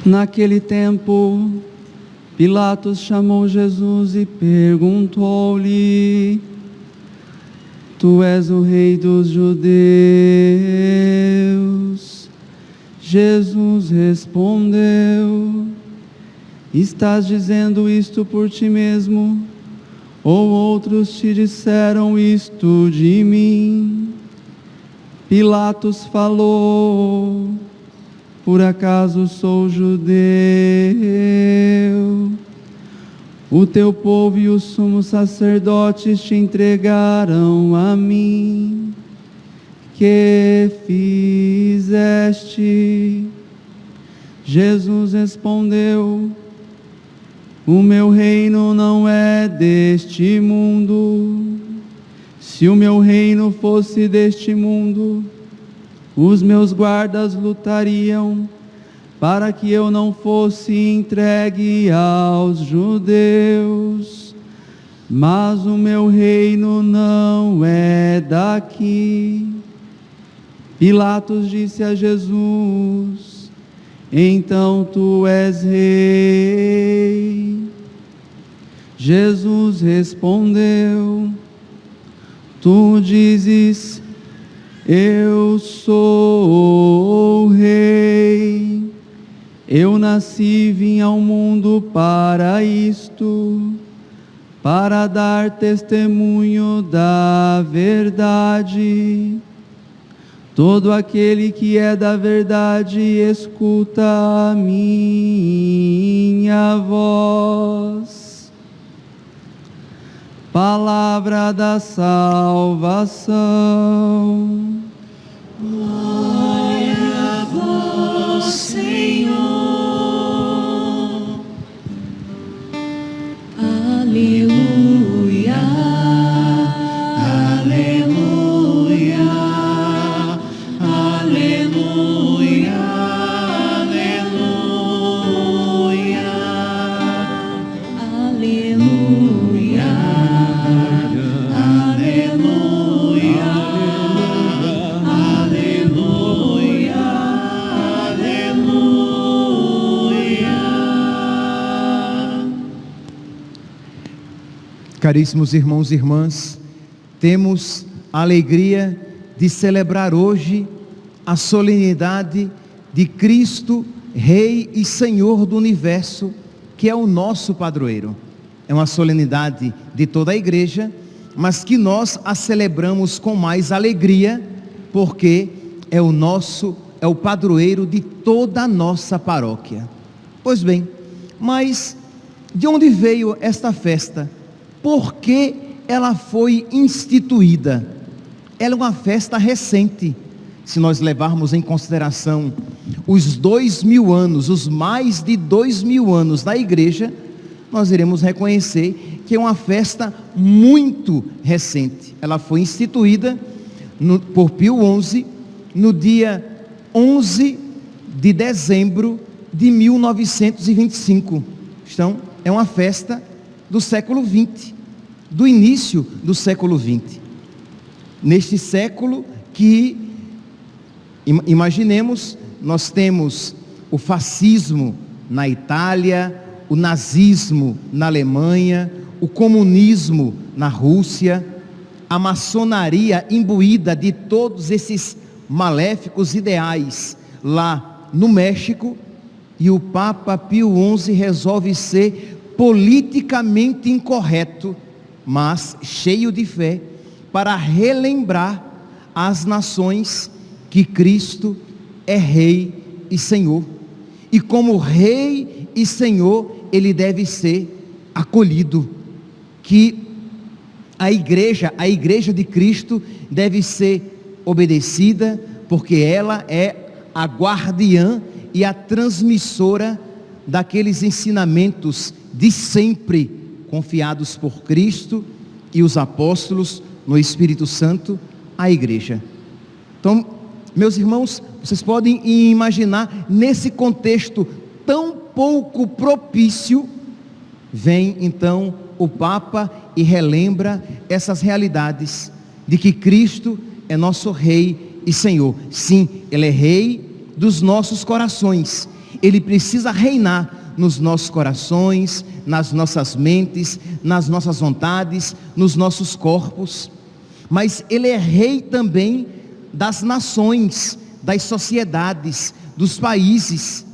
Naquele tempo, Pilatos chamou Jesus e perguntou-lhe: Tu és o rei dos judeus? Jesus respondeu: Estás dizendo isto por ti mesmo? Ou outros te disseram isto de mim? Pilatos falou: Por acaso sou judeu? O teu povo e os sumos sacerdotes te entregaram a mim. Que fizeste? Jesus respondeu: O meu reino não é deste mundo. Se o meu reino fosse deste mundo, os meus guardas lutariam para que eu não fosse entregue aos judeus. Mas o meu reino não é daqui. Pilatos disse a Jesus: Então tu és rei? Jesus respondeu: Tu dizes, eu sou o rei. Eu nasci e vim ao mundo para isto, para dar testemunho da verdade. Todo aquele que é da verdade escuta a minha voz. Palavra da salvação. Glória a vós, Senhor. Aleluia, aleluia, aleluia, aleluia, aleluia, aleluia, aleluia. Caríssimos irmãos e irmãs, temos a alegria de celebrar hoje a solenidade de Cristo, Rei e Senhor do Universo, que é o nosso padroeiro. É uma solenidade de toda a igreja, mas que nós a celebramos com mais alegria, porque é o padroeiro de toda a nossa paróquia. Pois bem, mas de onde veio esta festa? Por que ela foi instituída? Ela é uma festa recente. Se nós levarmos em consideração os 2000 anos, os mais de 2000 anos da igreja, nós iremos reconhecer que é uma festa muito recente. Ela foi instituída por Pio XI, no dia 11 de dezembro de 1925. Então, é uma festa do século XX, do início do século XX. Neste século que, imaginemos, nós temos o fascismo na Itália, o nazismo na Alemanha, o comunismo na Rússia, a maçonaria imbuída de todos esses maléficos ideais lá no México, e o Papa Pio XI resolve ser politicamente incorreto, mas cheio de fé, para relembrar às nações que Cristo é Rei e Senhor, e como Rei e Senhor Ele deve ser acolhido, que a igreja de Cristo deve ser obedecida, porque ela é a guardiã e a transmissora daqueles ensinamentos de sempre confiados por Cristo e os apóstolos no Espírito Santo à igreja. Então, meus irmãos, vocês podem imaginar nesse contexto tão pouco propício, vem então o Papa e relembra essas realidades de que Cristo é nosso Rei e Senhor. Sim, Ele é Rei dos nossos corações. Ele precisa reinar nos nossos corações, nas nossas mentes, nas nossas vontades, nos nossos corpos. Mas Ele é Rei também das nações, das sociedades, dos países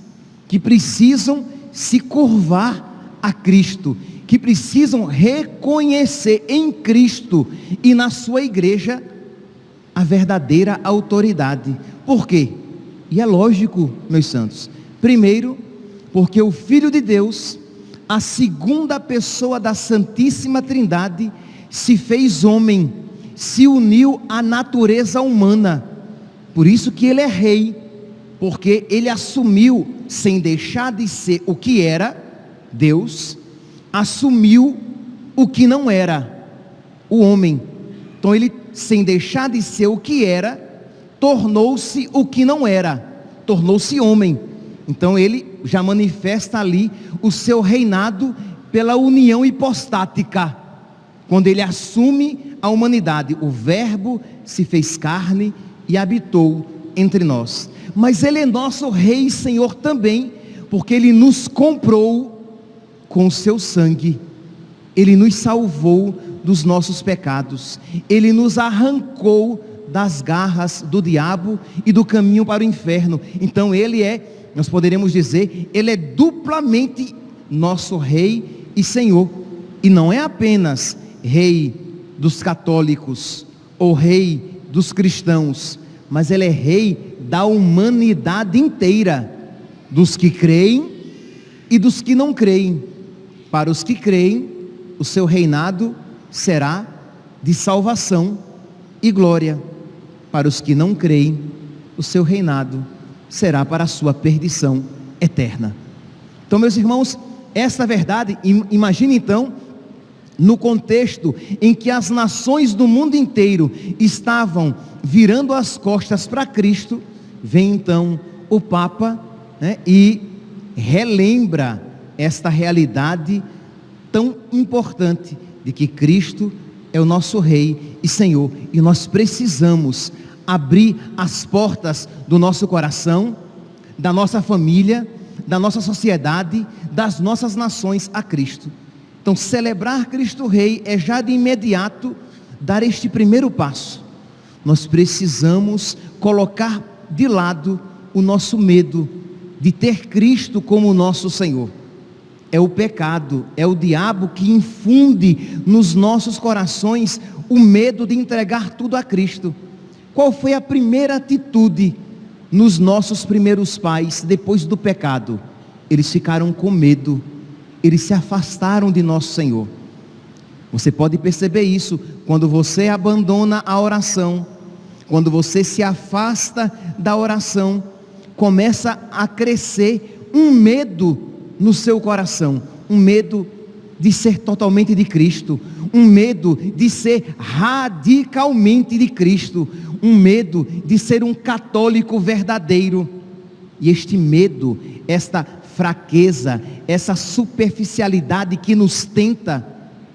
que precisam se curvar a Cristo, que precisam reconhecer em Cristo e na sua igreja a verdadeira autoridade. Por quê? E é lógico, meus santos. Primeiro, porque o Filho de Deus, a segunda pessoa da Santíssima Trindade, se fez homem, se uniu à natureza humana. Por isso que Ele é Rei, porque Ele assumiu, sem deixar de ser o que era, Deus, assumiu o que não era, o homem. Então Ele, sem deixar de ser o que era, tornou-se o que não era, tornou-se homem. Então Ele já manifesta ali o seu reinado pela união hipostática, quando Ele assume a humanidade. O Verbo se fez carne e habitou entre nós. Mas Ele é nosso Rei e Senhor também, porque Ele nos comprou com o seu sangue. Ele nos salvou dos nossos pecados. Ele nos arrancou das garras do diabo e do caminho para o inferno. Então Ele é, nós poderíamos dizer, Ele é duplamente nosso Rei e Senhor. E não é apenas Rei dos católicos ou Rei dos cristãos, mas Ele é Rei da humanidade inteira, dos que creem e dos que não creem. Para os que creem, o seu reinado será de salvação e glória. Para os que não creem, o seu reinado será para a sua perdição eterna. Então, meus irmãos, essa verdade, imagine então, no contexto em que as nações do mundo inteiro estavam virando as costas para Cristo, vem então o Papa, e relembra esta realidade tão importante de que Cristo é o nosso Rei e Senhor, e nós precisamos abrir as portas do nosso coração, da nossa família, da nossa sociedade, das nossas nações a Cristo. Então, celebrar Cristo Rei é já de imediato dar este primeiro passo. Nós precisamos colocar de lado o nosso medo de ter Cristo como nosso Senhor. É o pecado, é o diabo que infunde nos nossos corações o medo de entregar tudo a Cristo. Qual foi a primeira atitude nos nossos primeiros pais depois do pecado? Eles ficaram com medo, eles se afastaram de nosso Senhor. Você pode perceber isso quando você abandona a oração, quando você se afasta da oração, começa a crescer um medo no seu coração, um medo de ser totalmente de Cristo, um medo de ser radicalmente de Cristo, um medo de ser um católico verdadeiro. E este medo, esta fraqueza, essa superficialidade que nos tenta,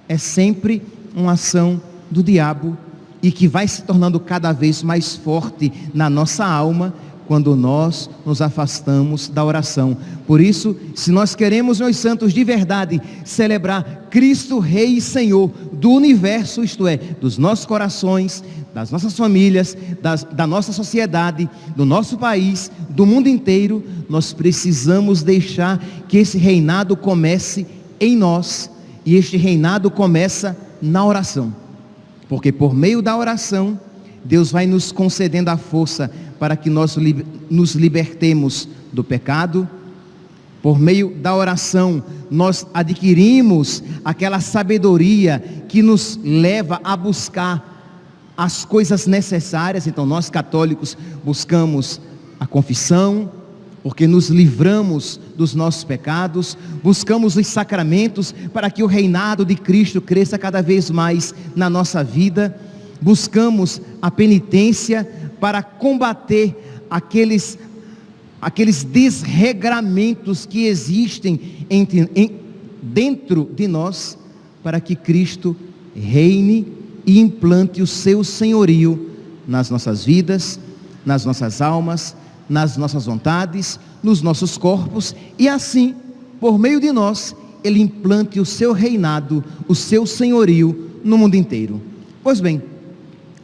é sempre uma ação do diabo, e que vai se tornando cada vez mais forte na nossa alma, quando nós nos afastamos da oração. Por isso, se nós queremos, meus santos, de verdade, celebrar Cristo Rei e Senhor do universo, isto é, dos nossos corações, das nossas famílias, da nossa sociedade, do nosso país, do mundo inteiro, nós precisamos deixar que esse reinado comece em nós, e este reinado começa na oração, porque por meio da oração, Deus vai nos concedendo a força para que nós nos libertemos do pecado. Por meio da oração, nós adquirimos aquela sabedoria que nos leva a buscar as coisas necessárias. Então nós católicos buscamos a confissão, porque nos livramos dos nossos pecados, buscamos os sacramentos para que o reinado de Cristo cresça cada vez mais na nossa vida, buscamos a penitência para combater aqueles desregramentos que existem dentro de nós, para que Cristo reine e implante o seu senhorio nas nossas vidas, nas nossas almas, nas nossas vontades, nos nossos corpos, e assim, por meio de nós, Ele implante o seu reinado, o seu senhorio no mundo inteiro. Pois bem,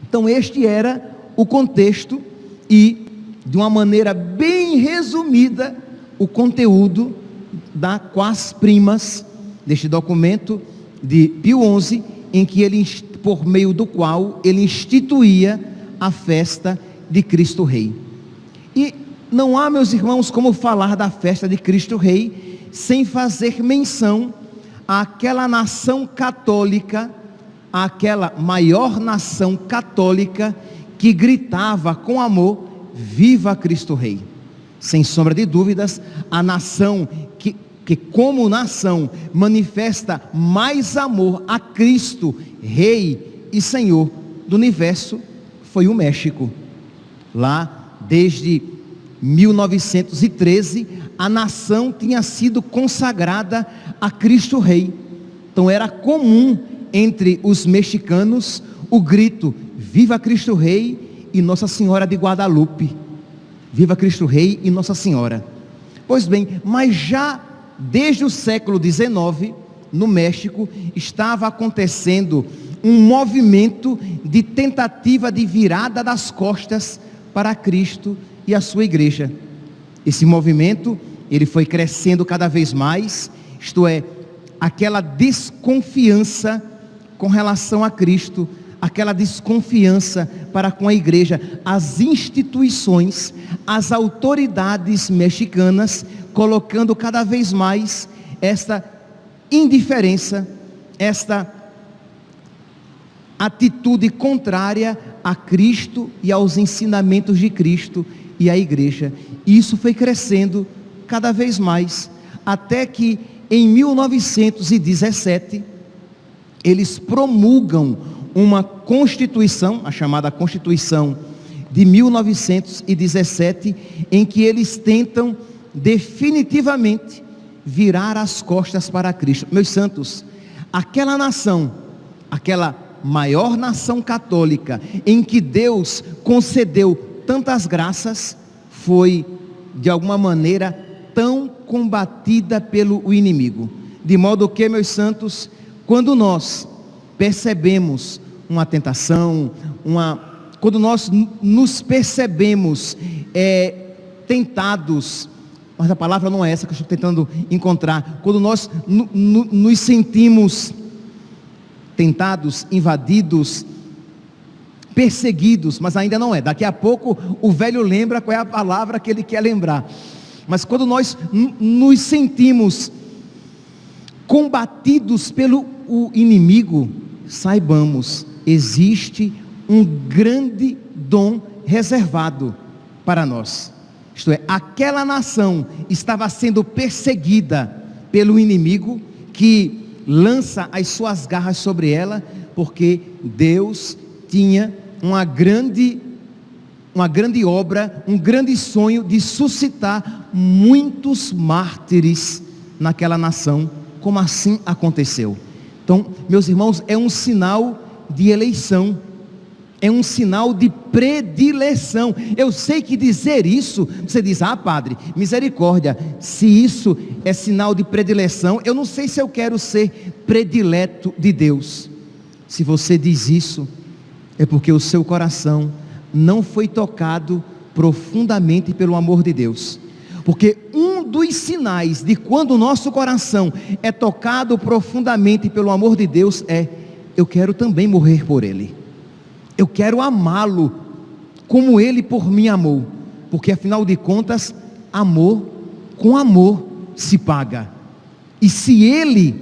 então este era o contexto e, de uma maneira bem resumida, o conteúdo da Quas Primas, deste documento de Pio XI, em que ele, por meio do qual ele instituía a festa de Cristo Rei. E não há, meus irmãos, como falar da festa de Cristo Rei sem fazer menção àquela nação católica, àquela maior nação católica que gritava com amor: viva Cristo Rei. Sem sombra de dúvidas, a nação que como nação manifesta mais amor a Cristo Rei e Senhor do universo foi o México. Lá, desde 1913, a nação tinha sido consagrada a Cristo Rei. Então era comum entre os mexicanos o grito: viva Cristo Rei e Nossa Senhora de Guadalupe. Viva Cristo Rei e Nossa Senhora. Pois bem, mas já desde o século XIX, no México, estava acontecendo um movimento de tentativa de virada das costas para Cristo e a sua igreja. Esse movimento, ele foi crescendo cada vez mais, isto é, aquela desconfiança com relação a Cristo, aquela desconfiança para com a igreja, as instituições, as autoridades mexicanas, colocando cada vez mais esta indiferença, esta atitude contrária a Cristo e aos ensinamentos de Cristo e à igreja. E isso foi crescendo cada vez mais, até que em 1917, eles promulgam uma Constituição, a chamada Constituição de 1917, em que eles tentam definitivamente virar as costas para Cristo. Meus santos, aquela nação, aquela maior nação católica, em que Deus concedeu tantas graças, foi de alguma maneira tão combatida pelo inimigo, de modo que, meus santos, quando nós percebemos uma tentação, quando nós nos percebemos tentados, mas a palavra não é essa que eu estou tentando encontrar, quando nós nos sentimos tentados, invadidos, perseguidos, mas ainda não é, daqui a pouco o velho lembra qual é a palavra que ele quer lembrar, mas quando nós nos sentimos combatidos pelo inimigo, saibamos, existe um grande dom reservado para nós. Isto é, aquela nação estava sendo perseguida pelo inimigo, que lança as suas garras sobre ela, porque Deus tinha uma grande obra, um grande sonho de suscitar muitos mártires naquela nação, como assim aconteceu. Então, meus irmãos, é um sinal de eleição, é um sinal de predileção. Eu sei que dizer isso, você diz: ah, padre, misericórdia, se isso é sinal de predileção, eu não sei se eu quero ser predileto de Deus. Se você diz isso, é porque o seu coração não foi tocado profundamente pelo amor de Deus. Porque um dos sinais de quando o nosso coração é tocado profundamente pelo amor de Deus é: eu quero também morrer por Ele, eu quero amá-lo como Ele por mim amou. Porque afinal de contas, amor com amor se paga. E se Ele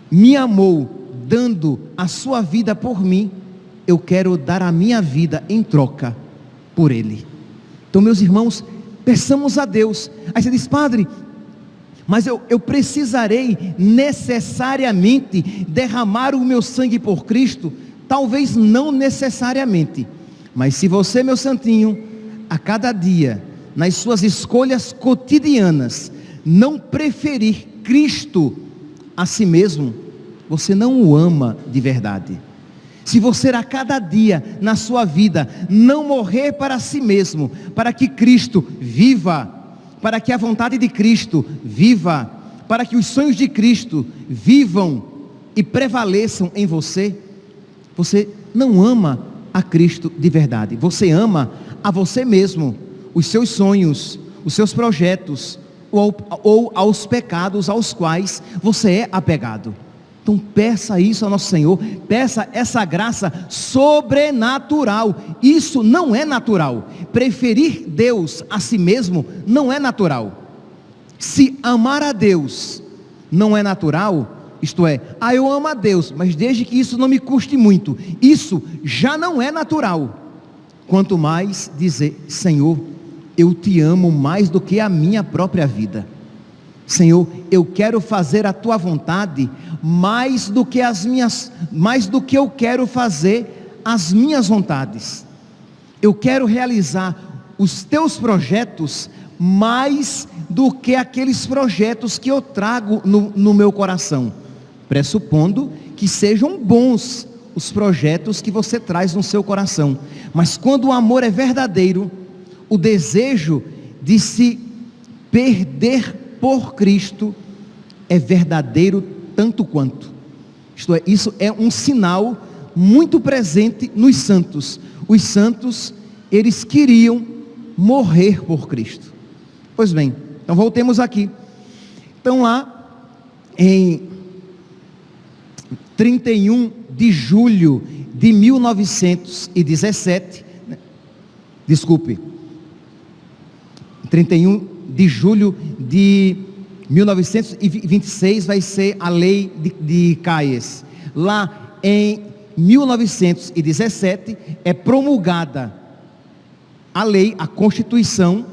me amou dando a sua vida por mim, eu quero dar a minha vida em troca por Ele. Então, meus irmãos, peçamos a Deus. Aí você diz: padre, mas eu precisarei necessariamente derramar o meu sangue por Cristo? Talvez não necessariamente, mas se você, meu santinho, a cada dia nas suas escolhas cotidianas, não preferir Cristo a si mesmo, você não o ama de verdade. Se você a cada dia na sua vida não morrer para si mesmo, para que Cristo viva, para que a vontade de Cristo viva, para que os sonhos de Cristo vivam e prevaleçam em você, você não ama a Cristo de verdade. Você ama a você mesmo, os seus sonhos, os seus projetos, ou aos pecados aos quais você é apegado. Então peça isso ao nosso Senhor, peça essa graça sobrenatural. Isso não é natural. Preferir Deus a si mesmo não é natural. Se amar a Deus não é natural, isto é, eu amo a Deus, mas desde que isso não me custe muito, isso já não é natural. Quanto mais dizer: Senhor, eu te amo mais do que a minha própria vida. Senhor, eu quero fazer a tua vontade mais do que eu quero fazer as minhas vontades. Eu quero realizar os teus projetos mais do que aqueles projetos que eu trago no meu coração, pressupondo que sejam bons os projetos que você traz no seu coração. Mas quando o amor é verdadeiro, o desejo de se perder por Cristo é verdadeiro tanto quanto. Isto é, isso é um sinal muito presente nos santos. Os santos, eles queriam morrer por Cristo. Pois bem, então voltemos aqui. Então lá em 31 de julho de 1917, 31 de julho de 1926 vai ser a lei de Caies. Lá em 1917 é promulgada a lei, a Constituição,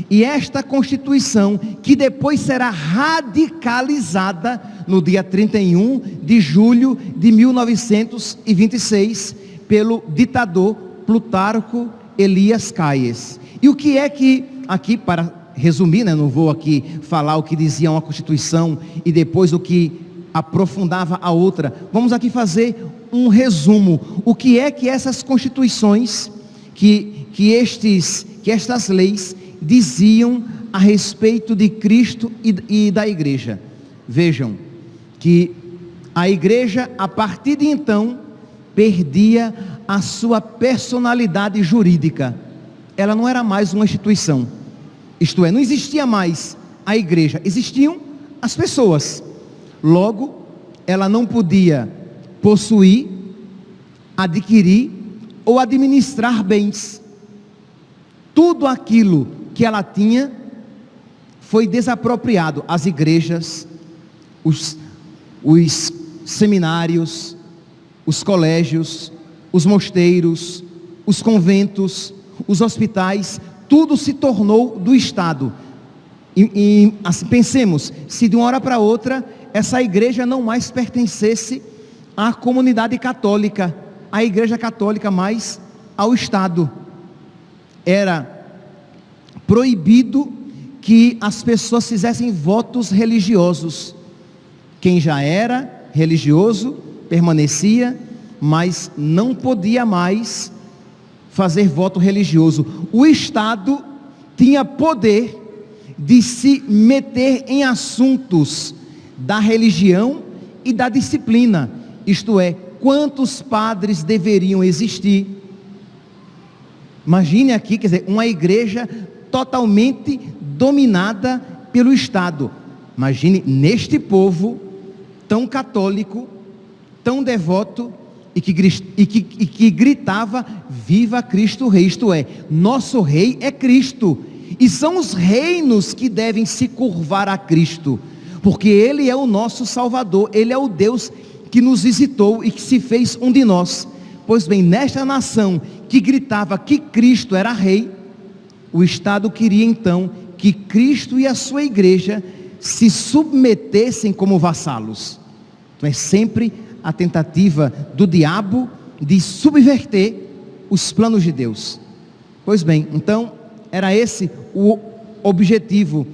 e esta Constituição, que depois será radicalizada no dia 31 de julho de 1926 pelo ditador Plutarco Elias Caies. E o que é que, aqui para resumir, não vou aqui falar o que dizia uma Constituição e depois o que aprofundava a outra, vamos aqui fazer um resumo. O que é que essas constituições, que estas leis diziam a respeito de Cristo e da igreja? Vejam que a igreja, a partir de então, perdia a sua personalidade jurídica. Ela não era mais uma instituição. Isto é, não existia mais a igreja, existiam as pessoas. Logo, ela não podia possuir, adquirir ou administrar bens. Tudo aquilo que ela tinha foi desapropriado. As igrejas, os seminários, os colégios, os mosteiros, os conventos, os hospitais, tudo se tornou do Estado. E assim, pensemos, se de uma hora para outra essa igreja não mais pertencesse à comunidade católica, à igreja católica, mas ao Estado. Era proibido que as pessoas fizessem votos religiosos. Quem já era religioso permanecia, mas não podia mais fazer voto religioso. O Estado tinha poder de se meter em assuntos da religião e da disciplina. Isto é, quantos padres deveriam existir? Imagine aqui, quer dizer, uma igreja totalmente dominada pelo Estado. Imagine neste povo tão católico, tão devoto, e que gritava: viva Cristo Rei. Isto é, nosso Rei é Cristo, e são os reinos que devem se curvar a Cristo, porque Ele é o nosso Salvador, Ele é o Deus que nos visitou e que se fez um de nós. Pois bem, nesta nação que gritava que Cristo era Rei, o Estado queria então que Cristo e a sua igreja se submetessem como vassalos. Então é sempre a tentativa do diabo de subverter os planos de Deus. Pois bem, então Era esse o objetivo.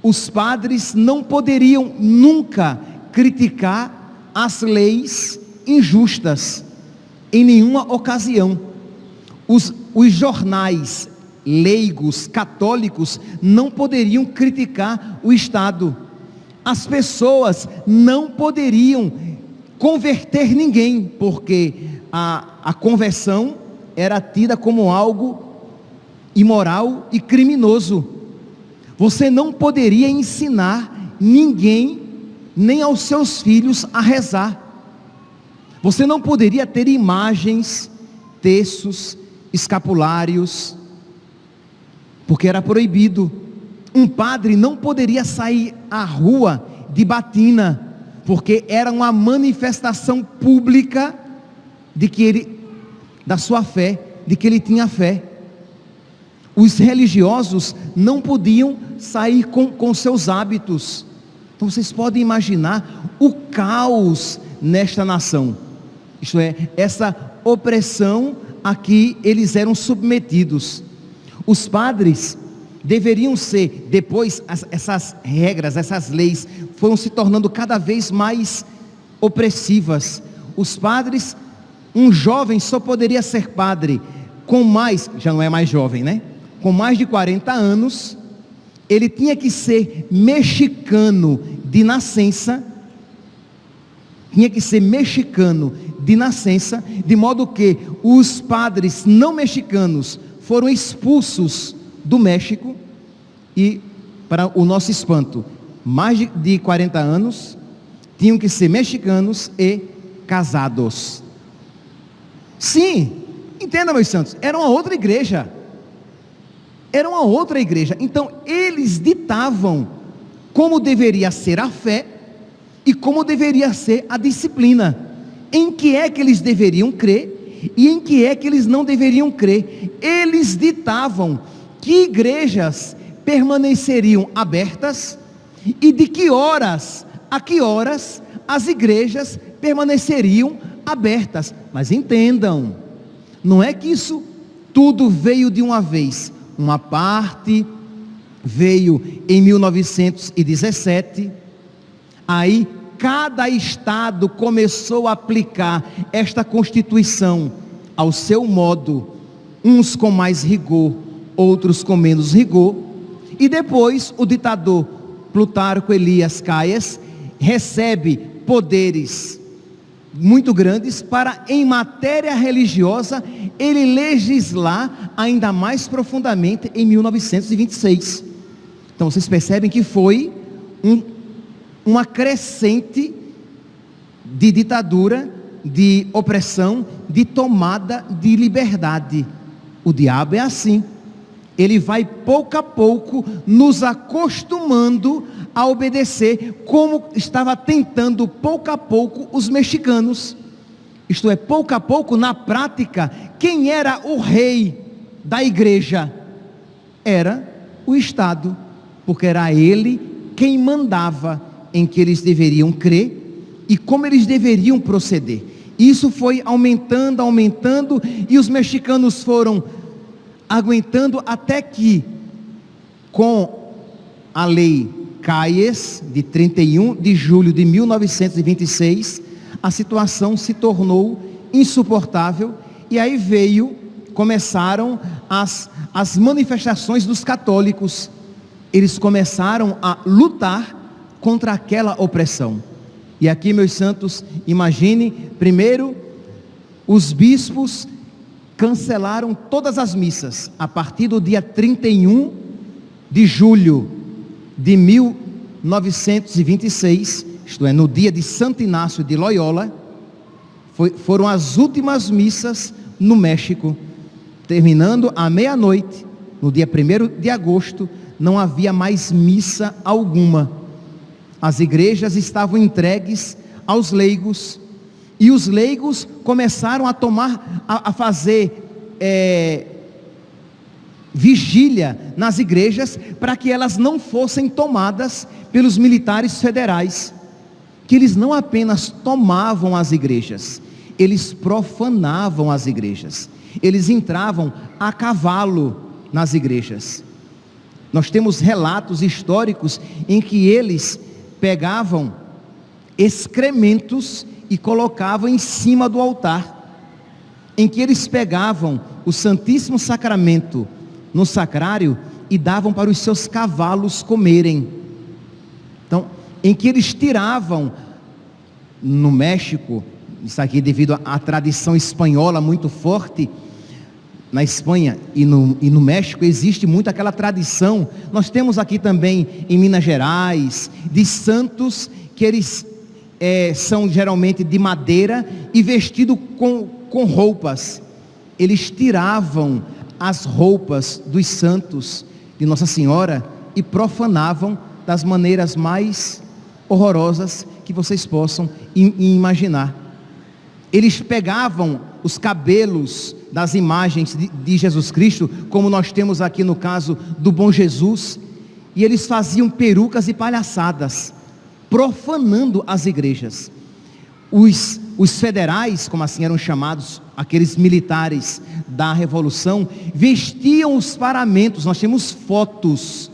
Os padres não poderiam nunca criticar as leis injustas, em nenhuma ocasião. Os jornais leigos, católicos, não poderiam criticar o Estado. As pessoas não poderiam converter ninguém, porque a conversão era tida como algo imoral e criminoso. Você não poderia ensinar ninguém, nem aos seus filhos, a rezar. Você não poderia ter imagens, terços, escapulários, porque era proibido. Um padre não poderia sair à rua de batina, porque era uma manifestação pública da sua fé, de que ele tinha fé. Os religiosos não podiam sair com seus hábitos. Então vocês podem imaginar o caos nesta nação. Isto é, essa opressão a que eles eram submetidos. Os padres deveriam ser, depois essas regras, essas leis foram se tornando cada vez mais opressivas. Os padres, um jovem só poderia ser padre com mais, já não é mais jovem, né? Com mais de 40 anos, ele tinha que ser mexicano de nascença, de modo que os padres não mexicanos foram expulsos do México, e para o nosso espanto, mais de 40 anos, tinham que ser mexicanos e casados. Sim, entenda, meus santos, era uma outra igreja. Então eles ditavam como deveria ser a fé e como deveria ser a disciplina, em que é que eles deveriam crer e em que é que eles não deveriam crer. Eles ditavam que igrejas permaneceriam abertas e de que horas a que horas as igrejas permaneceriam abertas. Mas entendam, não é que isso tudo veio de uma vez. Uma parte veio em 1917, aí cada estado começou a aplicar esta Constituição ao seu modo, uns com mais rigor, outros com menos rigor, e depois o ditador Plutarco Elias Calles recebe poderes muito grandes para, em matéria religiosa, ele legislar ainda mais profundamente em 1926. Então vocês percebem que foi uma crescente de ditadura, de opressão, de tomada de liberdade. O diabo é assim. Ele vai pouco a pouco nos acostumando a obedecer, como estava tentando pouco a pouco os mexicanos. Isto é, pouco a pouco, na prática, quem era o rei da igreja? Era o Estado, porque era ele quem mandava em que eles deveriam crer e como eles deveriam proceder. Isso foi aumentando, e os mexicanos foram aguentando até que, com a lei Calles, de 31 de julho de 1926, a situação se tornou insuportável, e aí começaram as manifestações dos católicos. Eles começaram a lutar contra aquela opressão. E aqui, meus santos, imagine, primeiro, os bispos cancelaram todas as missas, a partir do dia 31 de julho de 1926, isto é, no dia de Santo Inácio de Loyola, foram as últimas missas no México, terminando à meia-noite, no dia 1º de agosto, não havia mais missa alguma. As igrejas estavam entregues aos leigos, e os leigos começaram a fazer vigília nas igrejas, para que elas não fossem tomadas pelos militares federais, que eles não apenas tomavam as igrejas, eles profanavam as igrejas. Eles entravam a cavalo nas igrejas. Nós temos relatos históricos em que eles pegavam excrementos e colocavam em cima do altar, em que eles pegavam o Santíssimo Sacramento no sacrário e davam para os seus cavalos comerem. Então, em que eles tiravam, no México, isso aqui devido à tradição espanhola muito forte, na Espanha e no México existe muito aquela tradição. Nós temos aqui também em Minas Gerais, de santos que eles são geralmente de madeira e vestidos com roupas. Eles tiravam as roupas dos santos de Nossa Senhora e profanavam das maneiras mais horrorosas que vocês possam imaginar. Eles pegavam os cabelos das imagens de Jesus Cristo, como nós temos aqui no caso do Bom Jesus, e eles faziam perucas e palhaçadas, profanando as igrejas. Os federais, como assim eram chamados, aqueles militares da Revolução, vestiam os paramentos. Nós temos fotos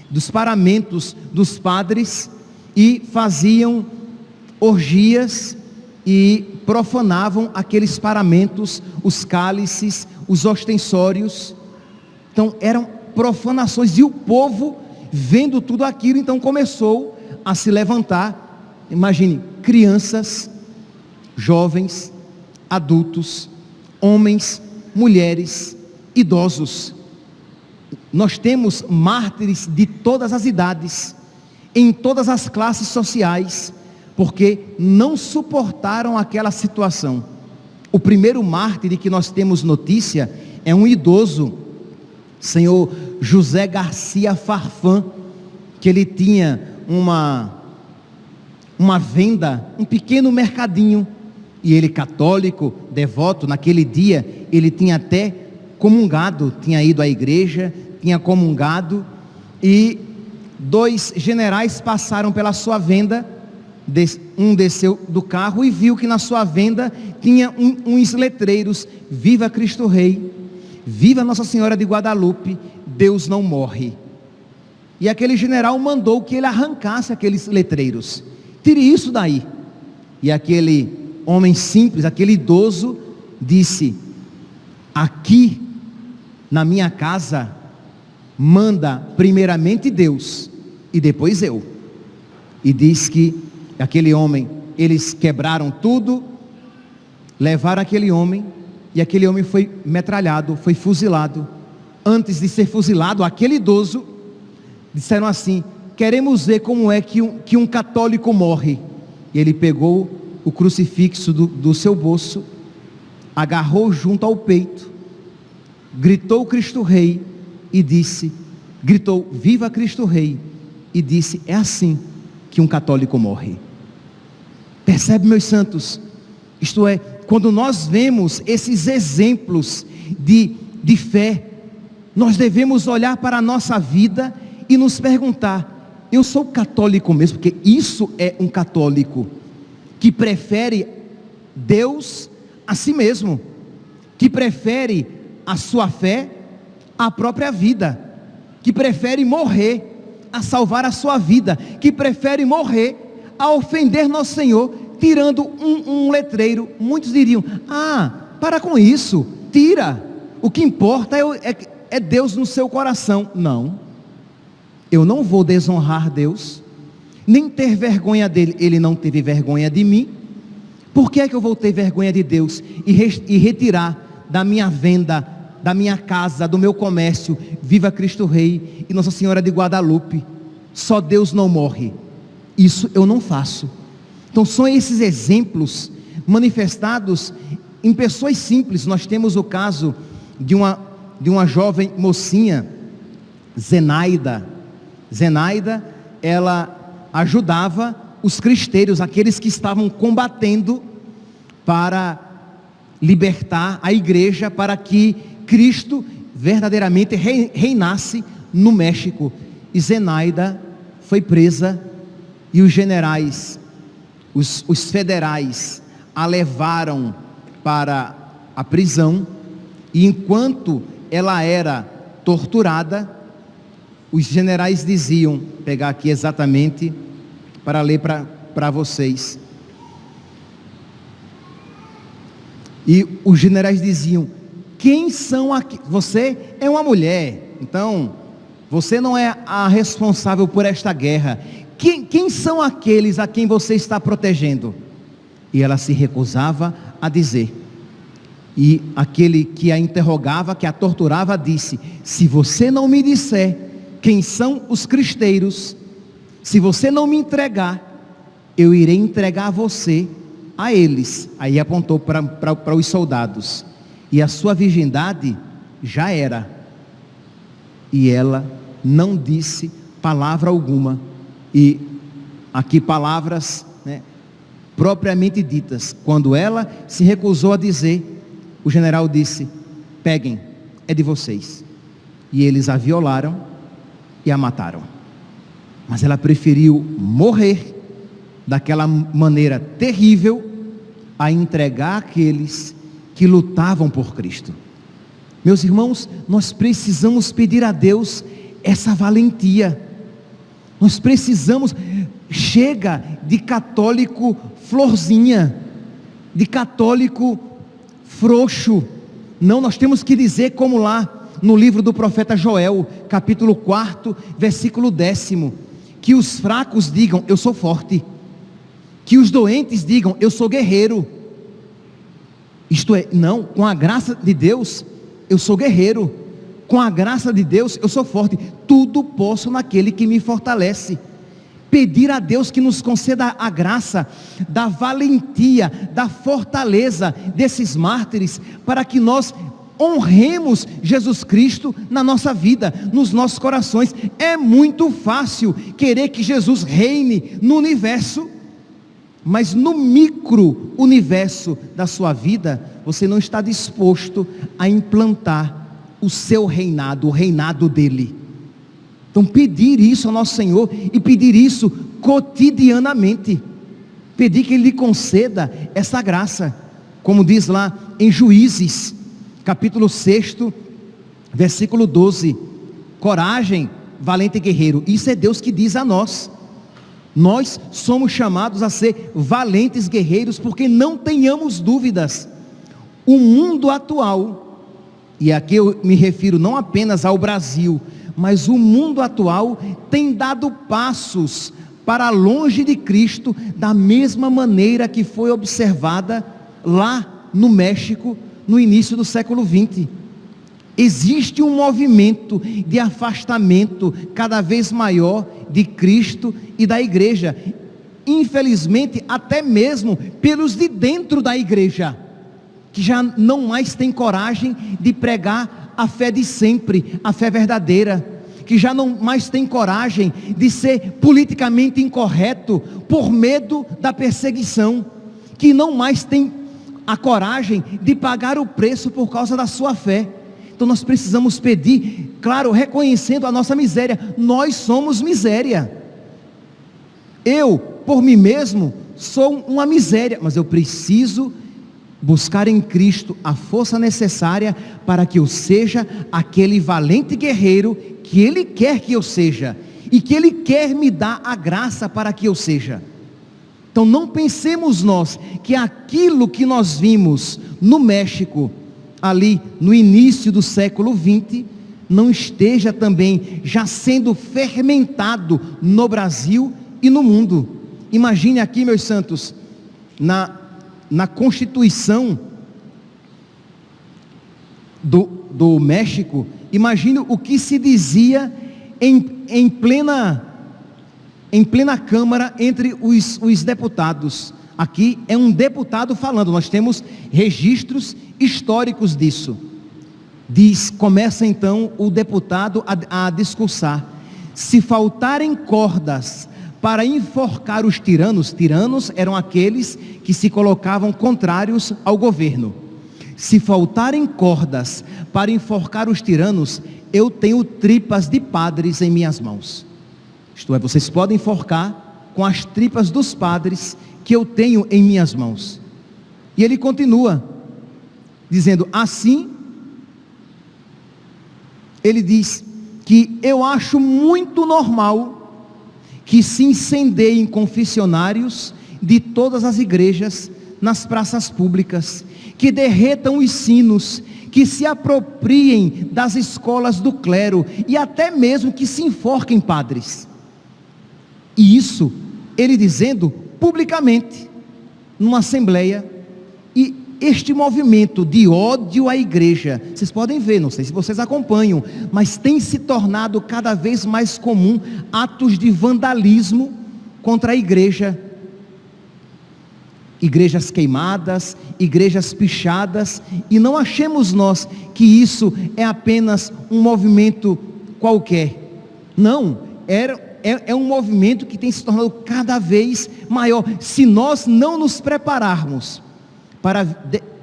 dos paramentos dos padres e faziam orgias e profanavam aqueles paramentos, os cálices, os ostensórios. Então eram profanações, e o povo, vendo tudo aquilo, então começou a se levantar. Imagine, crianças, jovens, adultos, homens, mulheres, idosos. Nós temos mártires de todas as idades, em todas as classes sociais, porque não suportaram aquela situação. O primeiro mártir que nós temos notícia é um idoso, senhor José Garcia Farfán, que ele tinha uma venda, um pequeno mercadinho, e ele, católico, devoto, naquele dia ele tinha até comungado, tinha ido à igreja, tinha comungado, e 2 generais passaram pela sua venda. Um desceu do carro e viu que na sua venda tinha uns letreiros: viva Cristo Rei, viva Nossa Senhora de Guadalupe, Deus não morre. E aquele general mandou que ele arrancasse aqueles letreiros. Tire isso daí. E aquele homem simples, aquele idoso, disse: aqui na minha casa manda primeiramente Deus e depois eu. E diz que aquele homem, eles quebraram tudo, levaram aquele homem, e aquele homem foi metralhado, foi fuzilado. Antes de ser fuzilado, aquele idoso, disseram assim: queremos ver como é que um católico morre. E ele pegou o crucifixo do seu bolso, agarrou junto ao peito, gritou Cristo Rei e disse, gritou viva Cristo Rei, e disse: é assim que um católico morre. Percebe, meus santos? Isto é, quando nós vemos esses exemplos de fé, nós devemos olhar para a nossa vida e nos perguntar: eu sou católico mesmo? Porque isso é um católico que prefere Deus a si mesmo, que prefere a sua fé à própria vida, que prefere morrer a salvar a sua vida, que prefere morrer a ofender nosso Senhor, tirando um letreiro. Muitos diriam: para com isso, tira, o que importa é Deus no seu coração. Não, eu não vou desonrar Deus, nem ter vergonha dele. Ele não teve vergonha de mim. Por que é que eu vou ter vergonha de Deus e retirar da minha venda, da minha casa, do meu comércio, viva Cristo Rei e Nossa Senhora de Guadalupe, só Deus não morre? Isso eu não faço. Então são esses exemplos manifestados em pessoas simples. Nós temos o caso de uma jovem mocinha, Zenaida. Zenaida, ela ajudava os cristeiros, aqueles que estavam combatendo para libertar a igreja, para que Cristo verdadeiramente reinasse no México. E Zenaida foi presa, e os generais, os federais, a levaram para a prisão, e enquanto ela era torturada, os generais diziam, vou pegar aqui exatamente para ler para vocês. E os generais diziam: quem são aqui? Você é uma mulher, então você não é a responsável por esta guerra. Quem são aqueles a quem você está protegendo? E ela se recusava a dizer. E aquele que a interrogava, que a torturava, disse: se você não me disser quem são os cristeiros, se você não me entregar, eu irei entregar você a eles. Aí apontou para os soldados. E a sua virgindade já era. E ela não disse palavra alguma. E aqui palavras, né, propriamente ditas. Quando ela se recusou a dizer, o general disse: peguem, é de vocês. E eles a violaram e a mataram. Mas ela preferiu morrer daquela maneira terrível a entregar aqueles que lutavam por Cristo. Meus irmãos, nós precisamos pedir a Deus essa valentia. Nós precisamos, chega de católico florzinha, de católico frouxo. Não, nós temos que dizer como lá no livro do profeta Joel, capítulo 4, versículo 10, que os fracos digam: eu sou forte, que os doentes digam: eu sou guerreiro. Isto é, não, com a graça de Deus eu sou guerreiro, com a graça de Deus eu sou forte, tudo posso naquele que me fortalece. Pedir a Deus que nos conceda a graça da valentia, da fortaleza desses mártires, para que nós honremos Jesus Cristo na nossa vida, nos nossos corações. É muito fácil querer que Jesus reine no universo, mas no micro universo da sua vida, você não está disposto a implantar o seu reinado, o reinado dele. Então pedir isso ao nosso Senhor, e pedir isso cotidianamente, pedir que Ele lhe conceda essa graça, como diz lá em Juízes, capítulo 6, versículo 12, coragem, valente guerreiro. Isso é Deus que diz a nós. Nós somos chamados a ser valentes guerreiros, porque não tenhamos dúvidas, o mundo atual, e aqui eu me refiro não apenas ao Brasil, mas o mundo atual tem dado passos para longe de Cristo, da mesma maneira que foi observada lá no México, no início do século 20. Existe um movimento de afastamento cada vez maior de Cristo e da igreja, infelizmente até mesmo pelos de dentro da igreja, que já não mais tem coragem de pregar a fé de sempre, a fé verdadeira, que já não mais tem coragem de ser politicamente incorreto por medo da perseguição, que não mais tem a coragem de pagar o preço por causa da sua fé. Então nós precisamos pedir, claro, reconhecendo a nossa miséria. Nós somos miséria. Eu, por mim mesmo, sou uma miséria, mas eu preciso buscar em Cristo a força necessária para que eu seja aquele valente guerreiro que Ele quer que eu seja, e que Ele quer me dar a graça para que eu seja. Então não pensemos nós que aquilo que nós vimos no México, ali no início do século 20, não esteja também já sendo fermentado no Brasil e no mundo. Imagine aqui, meus santos, na Constituição do México, imagine o que se dizia em plena Câmara entre os deputados. Aqui é um deputado falando, nós temos registros históricos disso. Começa então o deputado a discursar: se faltarem cordas para enforcar os tiranos eram aqueles que se colocavam contrários ao governo. Se faltarem cordas para enforcar os tiranos, eu tenho tripas de padres em minhas mãos. Isto é, vocês podem enforcar com as tripas dos padres que eu tenho em minhas mãos. E ele continua dizendo: assim ele diz que eu acho muito normal que se incendeiem confessionários de todas as igrejas nas praças públicas, que derretam os sinos, que se apropriem das escolas do clero e até mesmo que se enforquem padres. E isso, ele dizendo publicamente, numa assembleia. E este movimento de ódio à igreja, vocês podem ver, não sei se vocês acompanham, mas tem se tornado cada vez mais comum atos de vandalismo contra a igreja. Igrejas queimadas, igrejas pichadas, e não achemos nós que isso é apenas um movimento qualquer. Não, é um movimento que tem se tornado cada vez maior. Se nós não nos prepararmos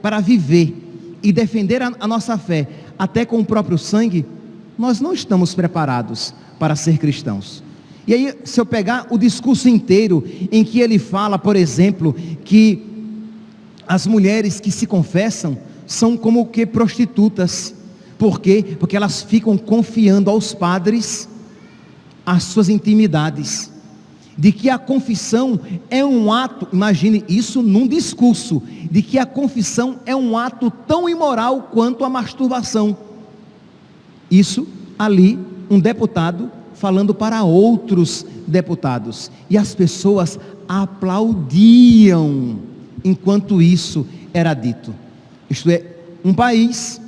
para viver e defender a nossa fé, até com o próprio sangue, nós não estamos preparados para ser cristãos. E aí, se eu pegar o discurso inteiro, em que ele fala, por exemplo, que as mulheres que se confessam são como que prostitutas. Por quê? Porque elas ficam confiando aos padres as suas intimidades. De que a confissão é um ato, imagine isso num discurso, de que a confissão é um ato tão imoral quanto a masturbação. Isso ali, um deputado falando para outros deputados, e as pessoas aplaudiam enquanto isso era dito. Isto é, um país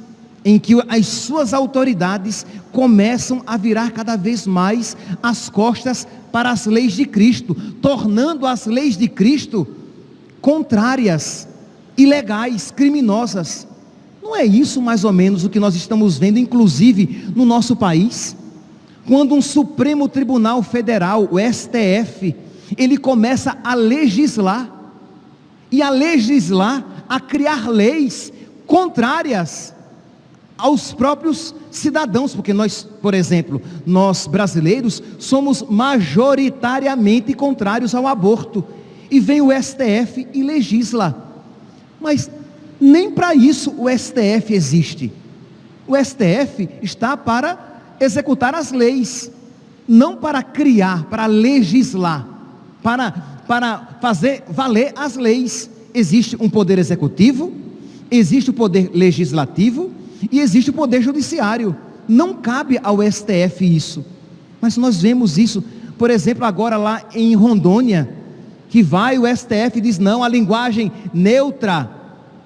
em que as suas autoridades começam a virar cada vez mais as costas para as leis de Cristo, tornando as leis de Cristo contrárias, ilegais, criminosas. Não é isso mais ou menos o que nós estamos vendo, inclusive no nosso país? Quando um Supremo Tribunal Federal, o STF, ele começa a legislar, a criar leis contrárias aos próprios cidadãos, porque nós, por exemplo, nós brasileiros somos majoritariamente contrários ao aborto, e vem o STF e legisla, mas nem para isso o STF existe. O STF está para executar as leis, não para criar, para legislar, para fazer valer as leis. Existe um poder executivo, existe o poder legislativo e existe o poder judiciário. Não cabe ao STF isso, mas nós vemos isso, por exemplo, agora lá em Rondônia, que vai o STF e diz: não, a linguagem neutra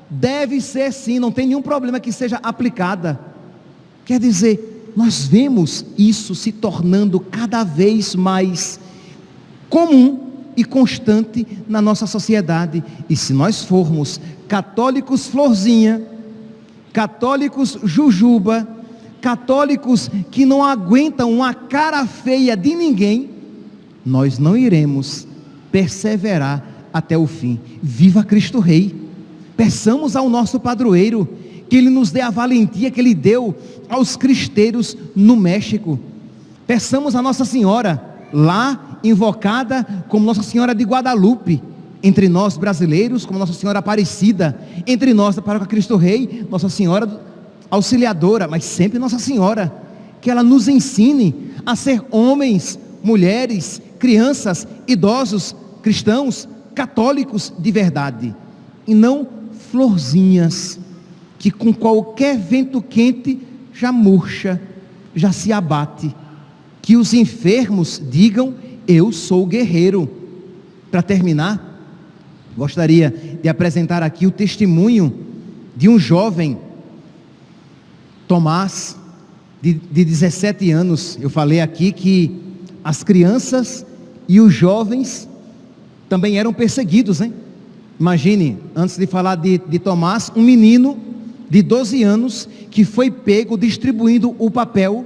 deve ser sim, não tem nenhum problema que seja aplicada. Quer dizer, nós vemos isso se tornando cada vez mais comum e constante na nossa sociedade. E se nós formos católicos florzinha, católicos jujuba, católicos que não aguentam uma cara feia de ninguém, nós não iremos perseverar até o fim. Viva Cristo Rei! Peçamos ao nosso padroeiro que Ele nos dê a valentia que Ele deu aos cristeiros no México. Peçamos a Nossa Senhora, lá invocada como Nossa Senhora de Guadalupe, entre nós brasileiros, como Nossa Senhora Aparecida, entre nós da Paróquia Cristo Rei, Nossa Senhora Auxiliadora, mas sempre Nossa Senhora, que ela nos ensine a ser homens, mulheres, crianças, idosos, cristãos, católicos de verdade, e não florzinhas, que com qualquer vento quente já murcha, já se abate. Que os enfermos digam: eu sou guerreiro. Para terminar, gostaria de apresentar aqui o testemunho de um jovem, Tomás, de 17 anos. Eu falei aqui que as crianças e os jovens também eram perseguidos, hein? Imagine, antes de falar de Tomás, um menino de 12 anos que foi pego distribuindo o papel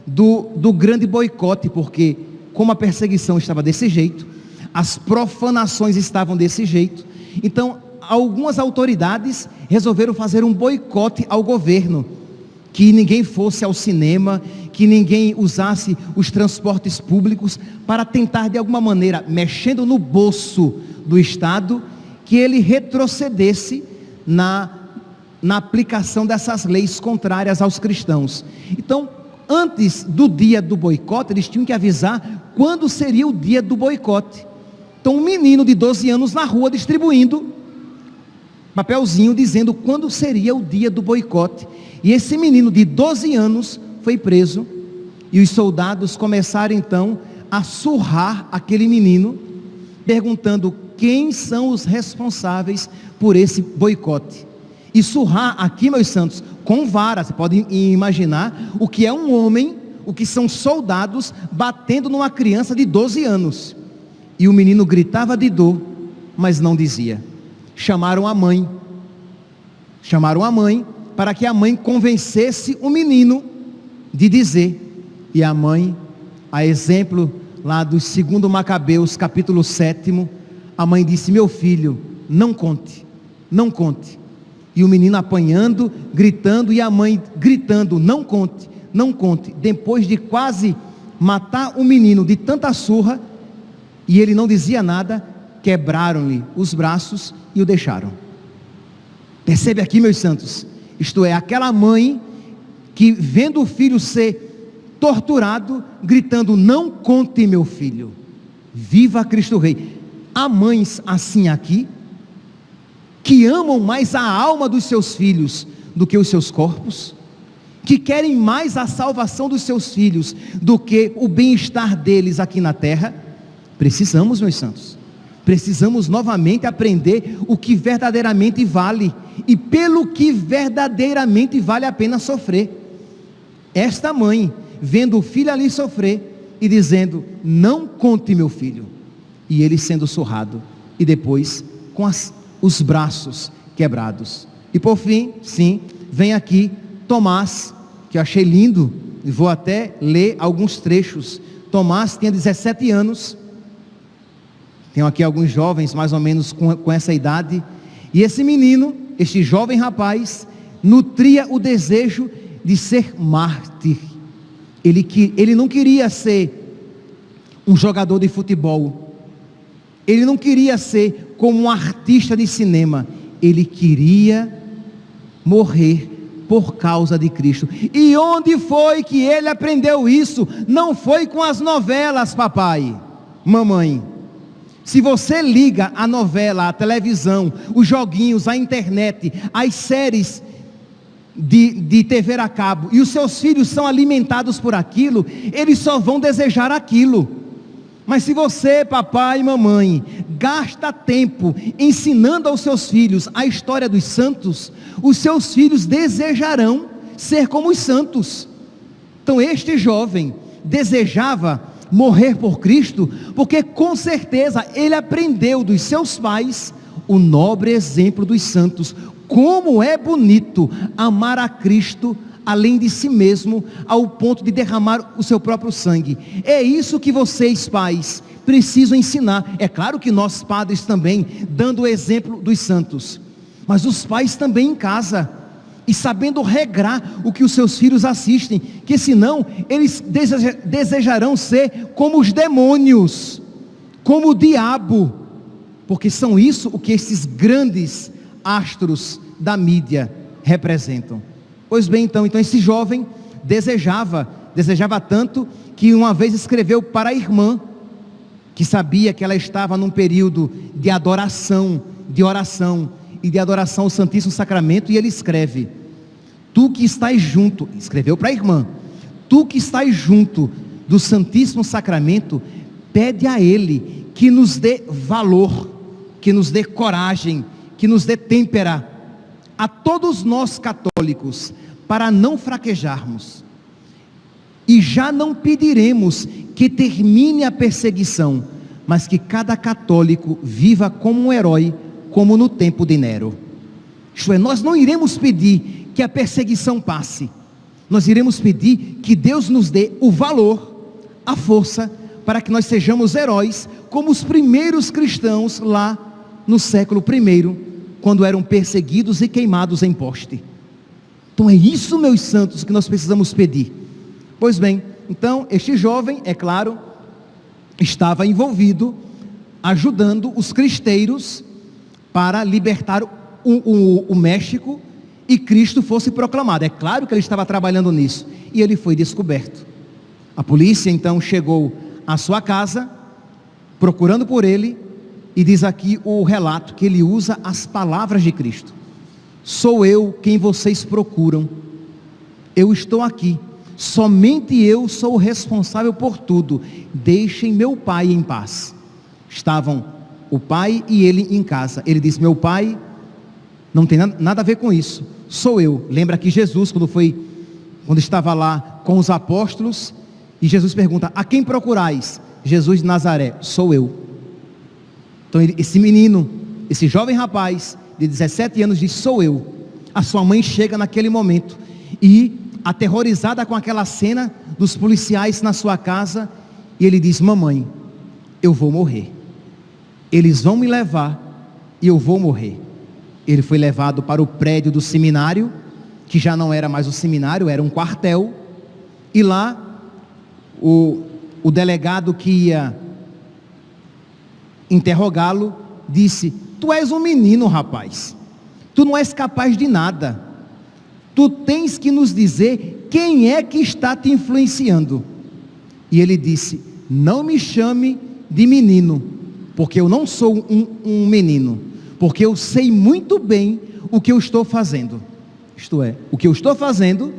do grande boicote, porque como a perseguição estava desse jeito, as profanações estavam desse jeito, então algumas autoridades resolveram fazer um boicote ao governo, que ninguém fosse ao cinema, que ninguém usasse os transportes públicos, para tentar de alguma maneira, mexendo no bolso do Estado, que ele retrocedesse na aplicação dessas leis contrárias aos cristãos. Então, antes do dia do boicote, eles tinham que avisar quando seria o dia do boicote. Então um menino de 12 anos na rua distribuindo papelzinho dizendo quando seria o dia do boicote. E esse menino de 12 anos foi preso, e os soldados começaram então a surrar aquele menino, perguntando quem são os responsáveis por esse boicote. E surrar aqui, meus santos, com vara. Você pode imaginar o que é um homem, o que são soldados batendo numa criança de 12 anos. E o menino gritava de dor, mas não dizia. Chamaram a mãe para que a mãe convencesse o menino de dizer. E a mãe, a exemplo lá do 2 Macabeus, capítulo 7, a mãe disse: meu filho, não conte, não conte. E o menino apanhando, gritando, e a mãe gritando: não conte, não conte. Depois de quase matar o menino de tanta surra, e ele não dizia nada, quebraram-lhe os braços e o deixaram. Percebe aqui, meus santos, isto é, aquela mãe que vendo o filho ser torturado, gritando: não conte meu filho, viva Cristo Rei. Há mães assim aqui, que amam mais a alma dos seus filhos do que os seus corpos, que querem mais a salvação dos seus filhos do que o bem-estar deles aqui na terra. Precisamos, meus santos, precisamos novamente aprender o que verdadeiramente vale, e pelo que verdadeiramente vale a pena sofrer. Esta mãe, vendo o filho ali sofrer, e dizendo: não conte meu filho, e ele sendo surrado, e depois com os braços quebrados. E por fim, sim, vem aqui Tomás, que eu achei lindo, e vou até ler alguns trechos. Tomás tinha 17 anos, tenho aqui alguns jovens mais ou menos com essa idade, e esse menino, este jovem rapaz, nutria o desejo de ser mártir. Ele não queria ser um jogador de futebol, ele não queria ser como um artista de cinema, ele queria morrer por causa de Cristo. E onde foi que ele aprendeu isso? Não foi com as novelas, papai, mamãe. Se você liga a novela, a televisão, os joguinhos, a internet, as séries de TV a cabo, e os seus filhos são alimentados por aquilo, eles só vão desejar aquilo. Mas se você, papai e mamãe, gasta tempo ensinando aos seus filhos a história dos santos, os seus filhos desejarão ser como os santos. Então este jovem desejava morrer por Cristo, porque com certeza ele aprendeu dos seus pais o nobre exemplo dos santos. Como é bonito amar a Cristo além de si mesmo, ao ponto de derramar o seu próprio sangue. É isso que vocês, pais, precisam ensinar. É claro que nós, padres, também, dando o exemplo dos santos, mas os pais também em casa, e sabendo regrar o que os seus filhos assistem, que senão eles desejarão ser como os demônios, como o diabo, porque são isso o que esses grandes astros da mídia representam. Pois bem, então esse jovem desejava tanto, que uma vez escreveu para a irmã, que sabia que ela estava num período de adoração, de oração e de adoração ao Santíssimo Sacramento, e ele escreve: tu que estás junto, escreveu para a irmã, tu que estás junto do Santíssimo Sacramento, pede a Ele que nos dê valor, que nos dê coragem, que nos dê têmpera, a todos nós católicos, para não fraquejarmos. E já não pediremos que termine a perseguição, mas que cada católico viva como um herói, como no tempo de Nero. Isto é, nós não iremos pedir que a perseguição passe, nós iremos pedir que Deus nos dê o valor, a força, para que nós sejamos heróis, como os primeiros cristãos lá no século I, quando eram perseguidos e queimados em poste. Então é isso, meus santos, que nós precisamos pedir. Pois bem, então este jovem, é claro, estava envolvido, ajudando os cristeiros para libertar o México e Cristo fosse proclamado. É claro que ele estava trabalhando nisso, e ele foi descoberto. A polícia então chegou à sua casa, procurando por ele, e diz aqui o relato que ele usa as palavras de Cristo: sou eu quem vocês procuram, eu estou aqui, somente eu sou o responsável por tudo, deixem meu pai em paz. Estavam o pai e ele em casa. Ele disse: meu pai não tem nada a ver com isso, sou eu. Lembra que Jesus, quando estava lá com os apóstolos, e Jesus pergunta: a quem procurais? Jesus de Nazaré: sou eu. Então esse menino, esse jovem rapaz de 17 anos diz: sou eu. A sua mãe chega naquele momento e, aterrorizada com aquela cena dos policiais na sua casa, e ele diz: mamãe, eu vou morrer, eles vão me levar e eu vou morrer. Ele foi levado para o prédio do seminário, que já não era mais o seminário, era um quartel, e lá o delegado que ia interrogá-lo disse: tu és um menino, rapaz, tu não és capaz de nada, tu tens que nos dizer quem é que está te influenciando. E ele disse: não me chame de menino, porque eu não sou um menino, porque eu sei muito bem o que eu estou fazendo. Isto é, o que eu estou fazendo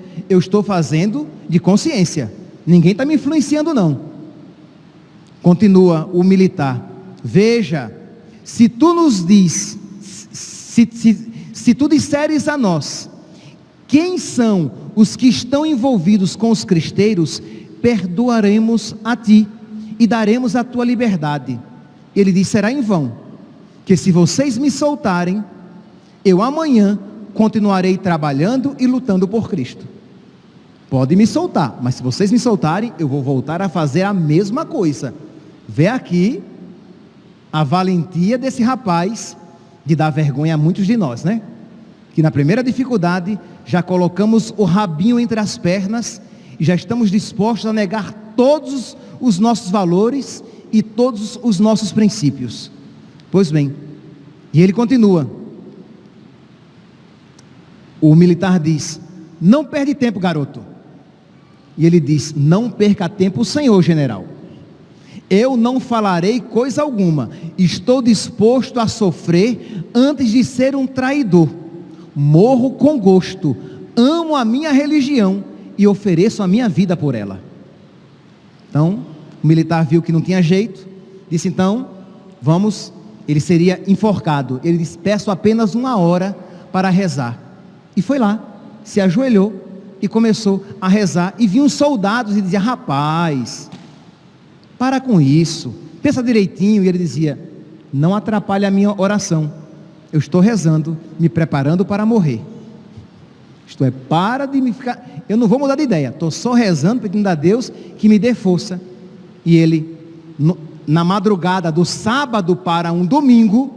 de consciência, ninguém está me influenciando não. Continua o militar: veja, se tu nos diz, se tu disseres a nós quem são os que estão envolvidos com os cristeiros, perdoaremos a ti e daremos a tua liberdade. Ele diz: será em vão, que se vocês me soltarem, eu amanhã continuarei trabalhando e lutando por Cristo. Pode me soltar, mas se vocês me soltarem, eu vou voltar a fazer a mesma coisa. Vê aqui a valentia desse rapaz de dar vergonha a muitos de nós, né? Que na primeira dificuldade já colocamos o rabinho entre as pernas e já estamos dispostos a negar todos os nossos valores e todos os nossos princípios. Pois bem, e ele continua. O militar diz: não perde tempo, garoto. E ele diz: não perca tempo, senhor general. Eu não falarei coisa alguma, estou disposto a sofrer antes de ser um traidor. Morro com gosto, amo a minha religião e ofereço a minha vida por ela. Então, o militar viu que não tinha jeito, disse: então, vamos. Ele seria enforcado. Ele disse: peço apenas 1 hora para rezar. E foi lá, se ajoelhou e começou a rezar. E vinham soldados e dizia: rapaz, para com isso, pensa direitinho. E ele dizia: não atrapalhe a minha oração, eu estou rezando, me preparando para morrer. Isto é, para de me ficar, eu não vou mudar de ideia, estou só rezando, pedindo a Deus que me dê força. E ele, na madrugada do sábado para um domingo,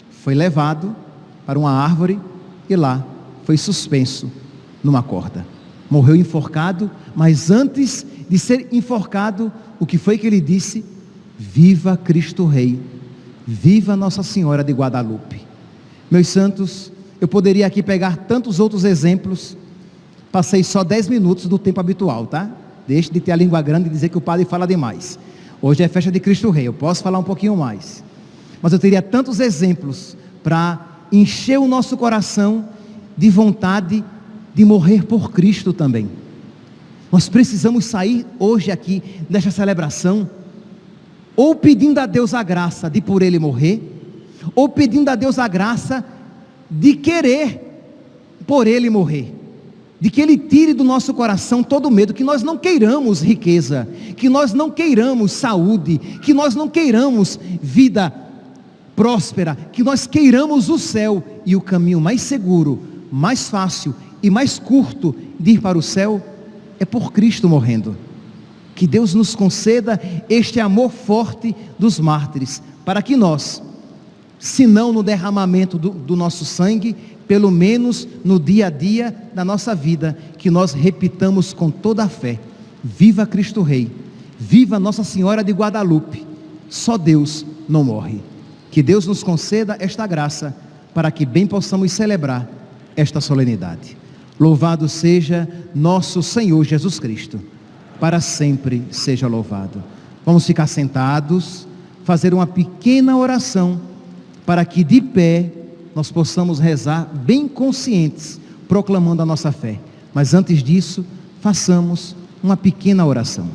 foi levado para uma árvore e lá foi suspenso numa corda. Morreu enforcado, mas antes de ser enforcado, o que foi que ele disse? Viva Cristo Rei, viva Nossa Senhora de Guadalupe. Meus santos, eu poderia aqui pegar tantos outros exemplos, passei só 10 minutos do tempo habitual, tá? Deixe de ter a língua grande e dizer que o padre fala demais. Hoje é festa de Cristo Rei, eu posso falar um pouquinho mais, mas eu teria tantos exemplos para encher o nosso coração de vontade de morrer por Cristo também. Nós precisamos sair hoje aqui desta celebração, ou pedindo a Deus a graça de por Ele morrer, ou pedindo a Deus a graça de querer por Ele morrer, de que Ele tire do nosso coração todo medo, que nós não queiramos riqueza, que nós não queiramos saúde, que nós não queiramos vida próspera, que nós queiramos o céu, e o caminho mais seguro, mais fácil e mais curto de ir para o céu é por Cristo morrendo. Que Deus nos conceda este amor forte dos mártires, para que nós, se não no derramamento do nosso sangue, pelo menos no dia a dia da nossa vida, que nós repitamos com toda a fé: viva Cristo Rei, viva Nossa Senhora de Guadalupe, só Deus não morre. Que Deus nos conceda esta graça, para que bem possamos celebrar esta solenidade. Louvado seja nosso Senhor Jesus Cristo, para sempre seja louvado. Vamos ficar sentados, fazer uma pequena oração, para que de pé nós possamos rezar bem conscientes, proclamando a nossa fé. Mas antes disso, façamos uma pequena oração.